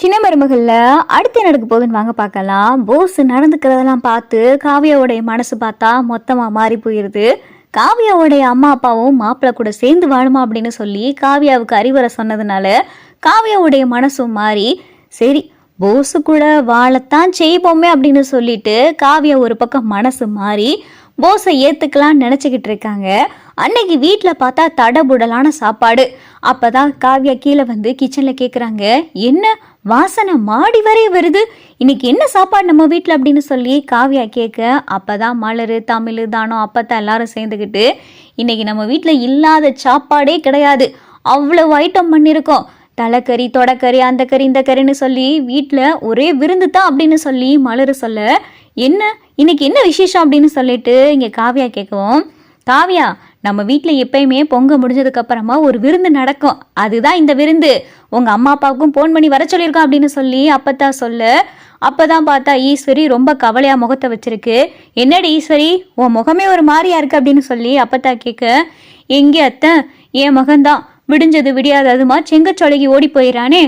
சின்ன மருமகள்ல அடுத்து நடக்க போகுதுன்னு வாங்க பார்க்கலாம். போஸ் நடந்துக்கிறதெல்லாம் பார்த்து காவியாவுடைய மனசு பார்த்தா மொத்தமா மாறி போயிருது. காவியாவுடைய அம்மா அப்பாவும் மாப்பிள்ளை கூட சேர்ந்து வாழுமா அப்படின்னு சொல்லி காவியாவுக்கு அறிவுரை சொன்னதுனால காவியாவுடைய மனசும் மாறி சரி போஸு கூட வாழத்தான் செய்வோமே அப்படின்னு சொல்லிட்டு காவியா ஒரு பக்கம் மனசு மாறி போஸை ஏத்துக்கலாம்னு நினைச்சுக்கிட்டு இருக்காங்க. அன்னைக்கு வீட்டில் பார்த்தா தடபுடலான சாப்பாடு. அப்பதான் காவியா கீழே வந்து கிச்சன்ல கேட்குறாங்க, என்ன வாசனை மாடி வரைய வருது, இன்னைக்கு என்ன சாப்பாடு நம்ம வீட்டில் அப்படின்னு சொல்லி காவியா கேட்க, அப்பதான் மலர் தமிழ் தானம் அப்பத்தான் எல்லாரும் சேர்ந்துக்கிட்டு இன்னைக்கு நம்ம வீட்டில் இல்லாத சாப்பாடே கிடையாது, அவ்வளவு ஐட்டம் பண்ணியிருக்கோம், தலைக்கறி தொடக்கறி அந்த கறி இந்த கறின்னு சொல்லி வீட்டில் ஒரே விருந்து தான் அப்படின்னு சொல்லி மலர் சொல்ல, என்ன இன்னைக்கு என்ன விசேஷம் அப்படின்னு சொல்லிட்டு இங்கே காவியா கேட்கவும், காவியா நம்ம வீட்டில் எப்பயுமே பொங்க முடிஞ்சதுக்கு அப்புறமா ஒரு விருந்து நடக்கும், அதுதான் இந்த விருந்து, உங்க அம்மா அப்பாவுக்கும் ஃபோன் பண்ணி வர சொல்லியிருக்கோம் அப்படின்னு சொல்லி அப்பத்தான் சொல்ல, அப்பதான் பார்த்தா ஈஸ்வரி ரொம்ப கவலையா முகத்தை வச்சிருக்கு. என்னடி ஈஸ்வரி உன் முகமே ஒரு மாதிரியா இருக்கு அப்படின்னு சொல்லி அப்பத்தான் கேட்க, எங்கே அத்தை என் மகன்தான் விடிஞ்சது விடியாததுமா செங்கச்சொலைக்கு ஓடி போயிடறானே,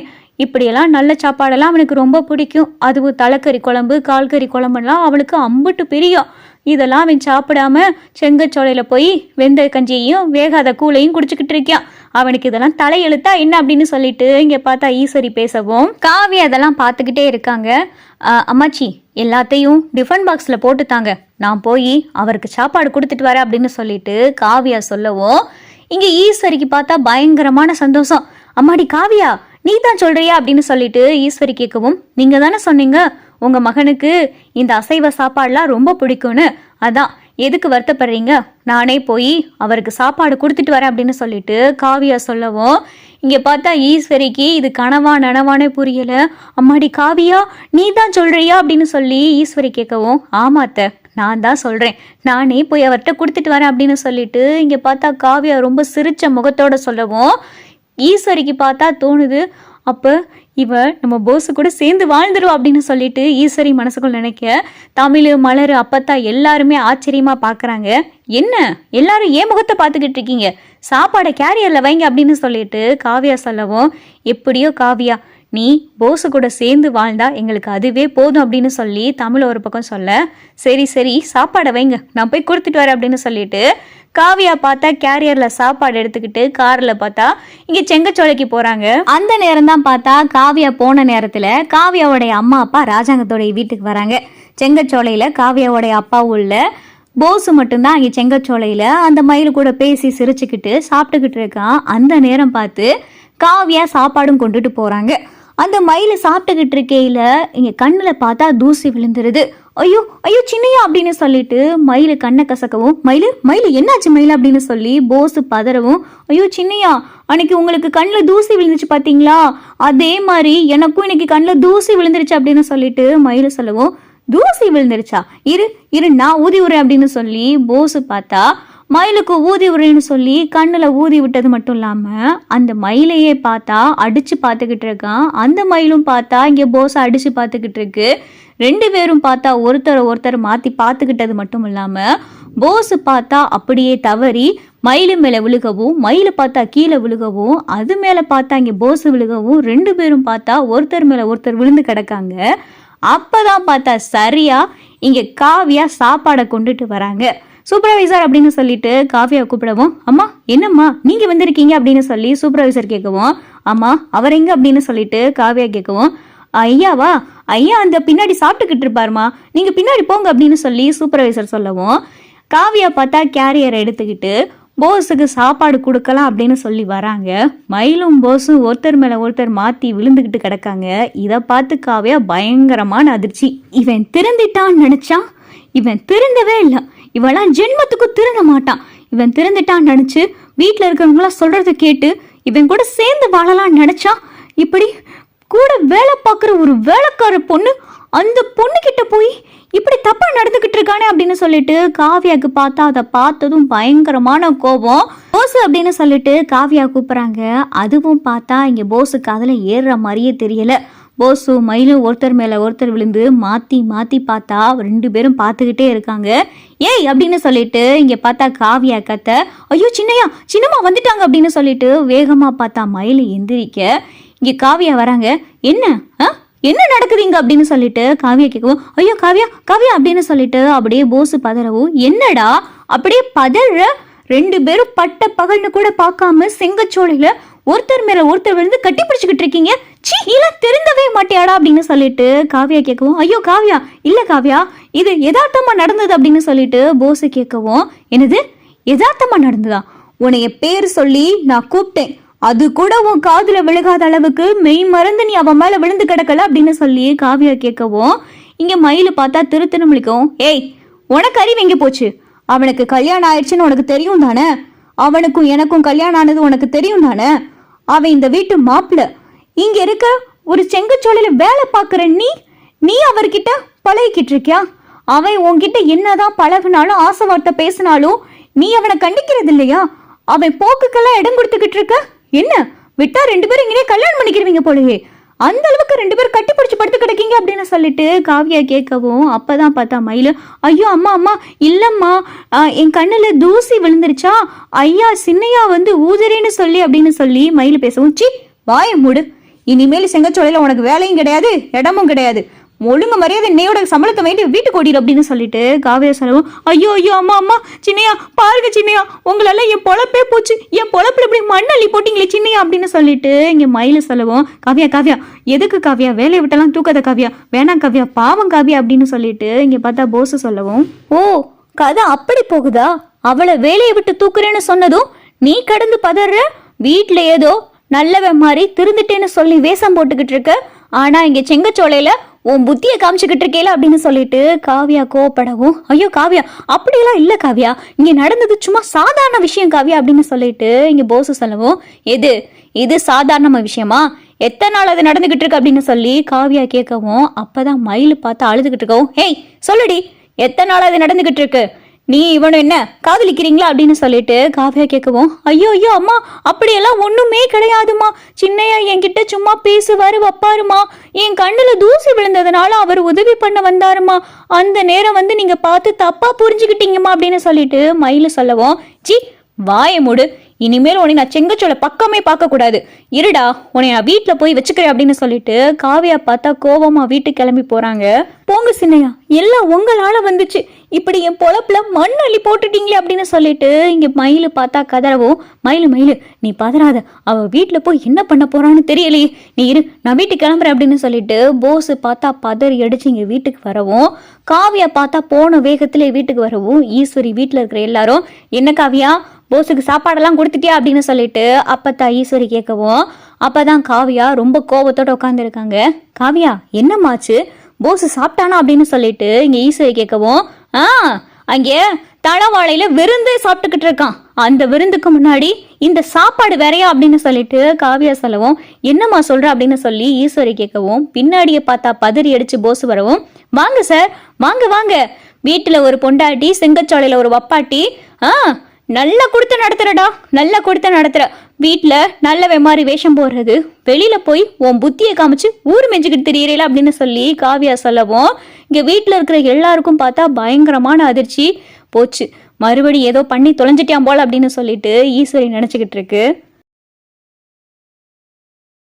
இப்படியெல்லாம் நல்ல சாப்பாடெல்லாம் அவனுக்கு ரொம்ப பிடிக்கும், அதுவும் தலைக்கறி குழம்பு கால்கறி குழம்புலாம் அவளுக்கு அம்புட்டு பிரியம், இதெல்லாம் அவன் சாப்பிடாம செங்கச்சோலையில் போய் வெந்த கஞ்சியையும் வேகாத கூழையும் குடிச்சுக்கிட்டு இருக்கான், அவனுக்கு இதெல்லாம் தலையெழுத்தா என்ன அப்படின்னு சொல்லிட்டு இங்கே பார்த்தா ஈஸ்வரி பேசவும் காவியா அதெல்லாம் பார்த்துக்கிட்டே இருக்காங்க. அம்மாச்சி எல்லாத்தையும் டிஃபன் பாக்ஸில் போட்டுத்தாங்க, நான் போய் அவருக்கு சாப்பாடு கொடுத்துட்டு வரேன் அப்படின்னு சொல்லிட்டு காவியா சொல்லவும் இங்கே ஈஸ்வரிக்கு பார்த்தா பயங்கரமான சந்தோஷம். அம்மாடி காவியா நீ தான் சொல்றியா அப்படின்னு சொல்லிட்டு ஈஸ்வரி கேட்கவும், நீங்க தானே சொன்னீங்க உங்க மகனுக்கு இந்த அசைவ சாப்பாடுலாம் ரொம்ப பிடிக்கும்னு, அதான் எதுக்கு வருத்தப்படுறீங்க, நானே போய் அவருக்கு சாப்பாடு கொடுத்துட்டு வரேன் அப்படின்னு சொல்லிட்டு காவியா சொல்லவும் இங்க பார்த்தா ஈஸ்வரிக்கு இது கனவா நனவானே புரியல. அம்மாடி காவியா நீ தான் சொல்றியா அப்படின்னு சொல்லி ஈஸ்வரி கேட்கவும், ஆமாத்த நான் தான் சொல்றேன், நானே போய் அவர்கிட்ட கொடுத்துட்டு வரேன் அப்படின்னு சொல்லிட்டு இங்க பார்த்தா காவியா ரொம்ப சிரிச்ச முகத்தோட சொல்லவும் ஈஸ்வரிக்கு பார்த்தா தோணுது, அப்போ இவ நம்ம போஸு கூட சேர்ந்து வாழ்ந்துருவா அப்படின்னு சொல்லிட்டு ஈஸ்வரி மனசுக்குள்ள நினைக்க, தமிழ் மலர் அப்பத்தா எல்லாருமே ஆச்சரியமா பார்க்குறாங்க, என்ன எல்லாரும் ஏன் முகத்தை பார்த்துக்கிட்டு இருக்கீங்க, சாப்பாடை கேரியரில் வைங்க அப்படின்னு சொல்லிட்டு காவியா சொல்லவும், எப்படியோ காவியா நீ போஸு கூட சேர்ந்து வாழ்ந்தா எங்களுக்கு அதுவே போதும் அப்படின்னு சொல்லி தமிழ் ஒரு பக்கம் சொல்ல, சரி சரி சாப்பாடை வைங்க நான் போய் கொடுத்துட்டு வரேன் அப்படின்னு சொல்லிட்டு காவியா பார்த்தா கேரியர்ல சாப்பாடு எடுத்துக்கிட்டு கார்ல பார்த்தா இங்க செங்கச்சோலைக்கு போறாங்க. அந்த நேரம் தான் பார்த்தா காவியா போன நேரத்துல காவியாவுடைய அம்மா அப்பா ராஜாங்கத்தோடைய வீட்டுக்கு வராங்க. செங்கச்சோலையில காவியாவுடைய அப்பா உள்ள போஸு மட்டும்தான் அங்கே செங்கச்சோலையில அந்த மயில் கூட பேசி சிரிச்சுக்கிட்டு சாப்பிட்டுக்கிட்டு இருக்கான். அந்த நேரம் பார்த்து காவியா சாப்பாடும் கொண்டுட்டு போறாங்க. அந்த மயில் சாப்பிட்டுக்கிட்டு இருக்கையில இங்க கண்ணுல பார்த்தா தூசி விழுந்துருது. ஐயோ ஐயோ சின்னையா அப்படின்னு சொல்லிட்டு மயிலு கண்ணை கசக்கவும், மயிலு மயிலு என்னாச்சு மயில் அப்படின்னு சொல்லி போஸு பதறவும், ஐயோ சின்னையா அன்னைக்கு உங்களுக்கு கண்ணில் தூசி விழுந்துச்சு பார்த்தீங்களா, அதே மாதிரி எனக்கும் இன்னைக்கு கண்ணில் தூசி விழுந்துருச்சு அப்படின்னு சொல்லிட்டு மயில் சொல்லவும், தூசி விழுந்துருச்சா, இரு இரு நான் ஊதி விடுறேன் அப்படின்னு சொல்லி போஸு பார்த்தா மயிலுக்கு ஊதி விடுறேன்னு சொல்லி கண்ணில் ஊதி விட்டது மட்டும் இல்லாமல் அந்த மயிலையே பார்த்தா அடித்து பார்த்துக்கிட்டு இருக்கான். அந்த மயிலும் பார்த்தா இங்கே போஸை அடித்து பார்த்துக்கிட்டு இருக்கு. ரெண்டு பேரும் பார்த்தா ஒருத்தர் மாற்றி பார்த்துக்கிட்டது மட்டும் இல்லாமல் போஸு பார்த்தா அப்படியே தவறி மயிலு மேலே விழுகவும், மயிலை பார்த்தா கீழே விழுகவும், அது மேலே பார்த்தா இங்கே போஸு விழுகவும், ரெண்டு பேரும் பார்த்தா ஒருத்தர் மேலே ஒருத்தர் விழுந்து கிடக்காங்க. அப்போதான் பார்த்தா சரியா இங்கே காவியா சாப்பாடை கொண்டுட்டு வராங்க. சூப்பர்வைசர் அப்படின்னு சொல்லிட்டு காவியா கூப்பிடவும், அம்மா என்னம்மா நீங்க வந்திருக்கீங்க அப்படின்னு சொல்லி சூப்பர்வைசர் கேட்கவும், அம்மா அவர் எங்க அப்படின்னு சொல்லிட்டு காவியா கேட்கவும், ஐயாவா ஐயா அந்த பின்னாடி சாப்பிட்டுக்கிட்டு இருப்பாருமா, நீங்க பின்னாடி போங்க அப்படின்னு சொல்லி சூப்பர்வைசர் சொல்லவும் காவியா பார்த்தா கேரியரை எடுத்துக்கிட்டு போஸுக்கு சாப்பாடு கொடுக்கலாம் அப்படின்னு சொல்லி வராங்க. மயிலும் போஸும் ஒருத்தர் மேல ஒருத்தர் மாத்தி விழுந்துகிட்டு கிடக்காங்க. இதை பார்த்து காவியா பயங்கரமான அதிர்ச்சி. இவன் திருந்திட்டான்னு நினைச்சா இவன் திருந்தவே இல்லை, இவெல்லாம் ஜென்மத்துக்கு திருந்த மாட்டான், இவன் திருந்துட்டான்னு நினைச்சு வீட்டில் இருக்கிறவங்களாம் சொல்றதை கேட்டு இவன் கூட சேர்ந்து வாழலாம் நினைச்சா, இப்படி கூட வேலை பார்க்குற ஒரு வேலைக்கார பொண்ணு அந்த பொண்ணு கிட்ட போய் இப்படி தப்பா நடந்துகிட்டு இருக்கானே அப்படின்னு சொல்லிட்டு காவியாவுக்கு பார்த்தா அதை பார்த்ததும் பயங்கரமான கோபம். போஸு அப்படின்னு சொல்லிட்டு காவியா கூப்பிட்றாங்க. அதுவும் பார்த்தா இங்கே போஸுக்கு அதில் ஏறுற மாதிரியே தெரியல. போஸு மயிலும் ஒருத்தர் மேலே ஒருத்தர் விழுந்து மாற்றி மாற்றி பார்த்தா ரெண்டு பேரும் பார்த்துக்கிட்டே இருக்காங்க. ஏய் அப்படின்னு சொல்லிட்டு இங்கே பார்த்தா காவியா கத்த, ஐயோ சின்னையா சின்னம்மா வந்துட்டாங்க அப்படின்னு சொல்லிட்டு வேகமாக பார்த்தா மயில் எந்திரிக்க, இங்க காவியா வராங்க. என்ன என்ன நடக்குதுங்க அப்படின்னு சொல்லிட்டு காவியா கேட்கவும், ஐயோ காவியா காவியா அப்படின்னு சொல்லிட்டு அப்படியே போஸ் பதறவும், என்னடா அப்படியே பதற, 2 பேரும் பட்ட பகல்னு கூட பார்க்காம செங்கச்சோலையில ஒருத்தர் மேல ஒருத்தர் விழுந்து கட்டி பிடிச்சுக்கிட்டு இருக்கீங்க. சீ, இதெல்லாம் திருந்தவே மாட்டியாடா அப்படின்னு சொல்லிட்டு காவியா கேட்கவும், ஐயோ காவியா இல்ல காவியா, இது யதார்த்தமா நடந்தது அப்படின்னு சொல்லிட்டு போஸ் கேட்கவும், என்னது யதார்த்தமா நடந்ததா? உன்னைய பேர் சொல்லி நான் கூப்பிட்டேன், அது கூட உன் காதுல விழுகாத அளவுக்கு மெய் மறந்து நீ அவன் மேல விழுந்து கிடக்கல அப்படின்னு சொல்லி காவியா கேட்கவும், இங்க மயிலு பார்த்தா திரு முழிக்கவும், ஏய் உனக்கு அறிவு எங்க போச்சு? அவனுக்கு கல்யாணம் ஆயிடுச்சுன்னு உனக்கு தெரியும் தானே? அவனுக்கும் எனக்கும் கல்யாணம் ஆனது உனக்கு தெரியும் தானே? அவன் இந்த வீட்டு மாப்பிள்ள. இங்க இருக்க ஒரு செங்கச்சோலையில வேலை பார்க்குற நீ அவர்கிட்ட பழகிக்கிட்டு இருக்கியா? அவன் உன்கிட்ட என்னதான் பழகுனாலும் ஆசை வார்த்தை பேசினாலும் நீ அவனை கண்டிக்கிறது இல்லையா? அவன் போக்குக்கெல்லாம் இடம் கொடுத்துக்கிட்டு இருக்க. என்ன விட்டா 2 பேரும் இங்கே கல்யாணம் பண்ணிக்கிறவங்க போலயே, அந்த அளவுக்கு 2 பேரும் கட்டி பிடிச்சி படுத்து கிடக்கீங்க அப்படின்னு சொல்லிட்டு காவியா கேட்கவும், அப்பதான் பார்த்தா மயிலு, ஐயோ அம்மா அம்மா இல்லம்மா, என் கண்ணுல தூசி விழுந்துருச்சா, ஐயா சின்னையா வந்து ஊதுறேன்னு சொல்லி அப்படின்னு சொல்லி மயிலு பேசவும், சி வாய மூடு, இனிமேல் செங்கச்சோலையில உனக்கு வேலையும் கிடையாது இடமும் கிடையாது, ஒழுங்கு மரியாதை இன்னையோட சம்பளத்தை வேண்டி வீட்டுக்கு ஓடிடு அப்படின்னு சொல்லிட்டு காவியா சொல்லவும், ஐயோ ஐயோ அம்மா அம்மா சின்னையா பாருங்க சின்னையா, உங்களால என் பொழப்பே போச்சு, என் பொழப்புல இப்படி மண்ணள்ளி போட்டீங்களே சின்னையா அப்படின்னு சொல்லிட்டு இங்க மயில சொல்லவும், காவியா காவியா எதுக்கு காவியா, வேலையை விட்டெல்லாம் தூக்காத காவியா, வேணாம் காவியா பாவம் காவியா அப்படின்னு சொல்லிட்டு இங்க பார்த்தா போஸ் சொல்லவும், ஓ கதை அப்படி போகுதா? அவளை வேலையை விட்டு தூக்குறேன்னு சொன்னதும் நீ கடந்து பதற, வீட்டுல ஏதோ நல்லவன் மாதிரி திருந்துட்டேன்னு சொல்லி வேஷம் போட்டுக்கிட்டு இருக்க, ஆனா இங்க செங்கச்சோலையில உன் புத்தியை காமிச்சுக்கிட்டு இருக்கேல அப்படின்னு சொல்லிட்டு காவியா கோவப்படவும், ஐயோ காவியா அப்படியெல்லாம் இல்ல காவியா, இங்க நடந்தது சும்மா சாதாரண விஷயம் காவியா அப்படின்னு சொல்லிட்டு இங்க போஸ் சொல்லவும், இது சாதாரண விஷயமா? எத்தனை நாள் அது நடந்துகிட்டு இருக்கு அப்படின்னு சொல்லி காவியா கேட்கவும், அப்பதான் மயிலு பார்த்து அழுதுகிட்டு இருக்கவும், ஹேய் சொல்லுடி, எத்தனை நாள் அது நடந்துகிட்டு இருக்கு? நீ இவனும் என்ன காதலிக்கிறீங்களா அப்படின்னு சொல்லிட்டு காவியா கேட்கவும், ஐயோ ஐயோ அம்மா அப்படியெல்லாம் ஒண்ணுமே கிடையாதுமா, சின்னையா என்கிட்ட சும்மா பேசுவாரு வைப்பாருமா, என் கண்ணுல தூசி விழுந்ததுனால அவர் உதவி பண்ண வந்தாருமா, அந்த நேரம் வந்து நீங்க பார்த்து தப்பா புரிஞ்சுக்கிட்டீங்கம்மா அப்படின்னு சொல்லிட்டு மயிலு சொல்லவும், சி வாய மூடு, இனிமேல் உன்னை நான் செங்கச்சோலை பக்கமே பார்க்க கூடாது, இருடா உன்னை நான் வீட்டுல போய் வச்சுக்கிறேன் அப்படின்னு சொல்லிட்டு காவியா பார்த்தா கோவமா வீட்டுக்கு கிளம்பி போறாங்க. போங்க சின்னையா, எல்லாம் உங்களால வந்துச்சு, இப்படி என் பொழப்புல மண் அள்ளி போட்டுட்டீங்களே அப்படின்னு சொல்லிட்டு இங்க மயிலு பார்த்தா கதறவும், மயிலு நீ பதறாத, அவ வீட்டுல போய் என்ன பண்ண போறான்னு தெரியலையே, நீ இரு நான் வீட்டுக்கு கிளம்புறேன் அப்படின்னு சொல்லிட்டு போஸ் பார்த்தா பதறி அடிச்சு இங்க வீட்டுக்கு வரவும், காவியா பார்த்தா போன வேகத்திலே வீட்டுக்கு வரவும், ஈஸ்வரி வீட்டுல இருக்கிற எல்லாரும், என்ன காவியா போஸுக்கு சாப்பாடெல்லாம் கொடுத்துட்டியா அப்படின்னு சொல்லிட்டு அப்பத்தா ஈஸ்வரி கேட்கவும், அப்பதான் காவியா ரொம்ப கோபத்தோட உட்காந்துருக்காங்க. காவியா என்னமாச்சு, போஸ் சாப்பிட்டானா அப்படின்னு சொல்லிட்டு இங்க ஈஸ்வரி கேட்கவும், அங்கே தளவாழையில விருந்து சாப்பிட்டுக்கிட்டு இருக்கான், அந்த விருந்துக்கு முன்னாடி இந்த சாப்பாடு வேறையா அப்படின்னு சொல்லிட்டு காவியா சொல்லவும், என்னம்மா சொல்ற அப்படின்னு சொல்லி ஈஸ்வரி கேட்கவும், பின்னாடியே பார்த்தா பதறி அடிச்சு போஸ் வரவும், வாங்க சார் வாங்க வாங்க, வீட்டுல ஒரு பொண்டாட்டி செங்கச்சோலையில ஒரு வப்பாட்டி, நல்லா கொடுத்து நடத்துறடா, நல்லா கொடுத்து நடத்துற, வீட்டுல நல்ல மாதிரி வேஷம் போடுறது, வெளியில போய் உன் புத்தியை காமிச்சு ஊர் மெஞ்சுக்கிட்டு தெரியறீல அப்படின்னு சொல்லி காவியா சொல்லவும், இங்க வீட்டுல இருக்கிற எல்லாருக்கும் பார்த்தா பயங்கரமான அதிர்ச்சி. போச்சு, மறுபடி ஏதோ பண்ணி தொலைஞ்சிட்டியாம் போல அப்படின்னு சொல்லிட்டு ஈஸ்வரி நினைச்சுக்கிட்டு இருக்கு.